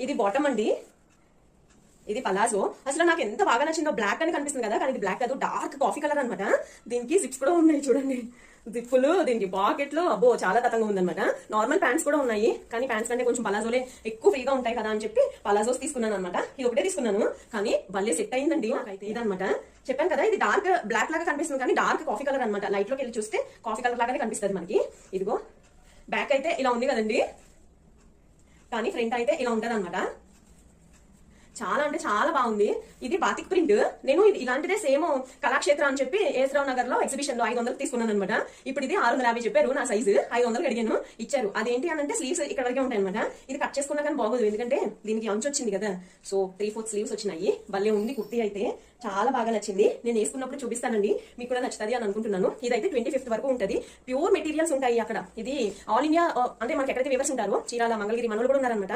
ఇది బాటమ్ అండి, ఇది పలాజో. అసలు నాకు ఎంత బాగా నచ్చిందో, బ్లాక్ అని కనిపిస్తుంది కదా, కానీ ఇది బ్లాక్ కాదు, డార్క్ కాఫీ కలర్ అనమాట. దీనికి జిప్స్ కూడా ఉన్నాయి చూడండి, జిప్పులు, దీనికి పాకెట్లు, అబ్బో చాలా తతంగా ఉందన్నమాట. నార్మల్ ప్యాంట్స్ కూడా ఉన్నాయి, కానీ ప్యాంట్స్ కంటే కొంచెం పలాజోలే ఎక్కువ ఫ్రీగా ఉంటాయి కదా అని చెప్పి పలాజోస్ తీసుకున్నాను అనమాట. ఇది ఒకటే తీసుకున్నాను, కానీ భలే సెట్ అయిందండి నాకైతే. ఇదనమాట, చెప్పాను కదా, ఇది డార్క్ బ్లాక్ లాగా కనిపిస్తుంది, కానీ డార్క్ కాఫీ కలర్ అనమాట. లైట్ లోకి వెళ్ళి చూస్తే కాఫీ కలర్ లాగానే కనిపిస్తుంది మనకి. ఇదిగో బ్యాక్ అయితే ఇలా ఉంది కదండి, కానీ ఫ్రంట్ అయితే ఇలా ఉంటది అనమాట. చాలా అంటే చాలా బాగుంది. ఇది బాతిక్ ప్రింట్. నేను ఇలాంటిదే సేమ్ కళాక్షేత్ర అని చెప్పి ఏసరావు నగర్ లో ఎగ్జిబిషన్ లో 500 తీసుకున్నాను అనమాట. ఇప్పుడు ఇది 650 చెప్పారు, నా సైజు 500 అడిగాను, ఇచ్చారు. అదేంటి అని అంటే స్లీవ్స్ ఇక్కడ వరకే ఉంటాయి అనమాట. ఇది కట్ చేసుకున్నా కానీ బాగోదు, ఎందుకంటే దీనికి అంచు వచ్చింది కదా, సో 3/4 స్లీవ్స్ వచ్చినాయి. భలే ఉంది కుర్తీ అయితే, చాలా బాగా నచ్చింది. నేను వేసుకున్నప్పుడు చూపిస్తానండి, మీకు కూడా నచ్చుతుంది అని అనుకుంటున్నాను. ఇదైతే 25th వరకు ఉంటుంది. ప్యూర్ మెటీరియల్స్ ఉంటాయి అక్కడ. ఇది ఆల్ ఇండియా అంటే మనకి ఎక్కడైతే వ్యూవర్స్ ఉంటారో, చీరాల, మంగళగిరి మనోళ్ళు కూడా ఉన్నారనమాట.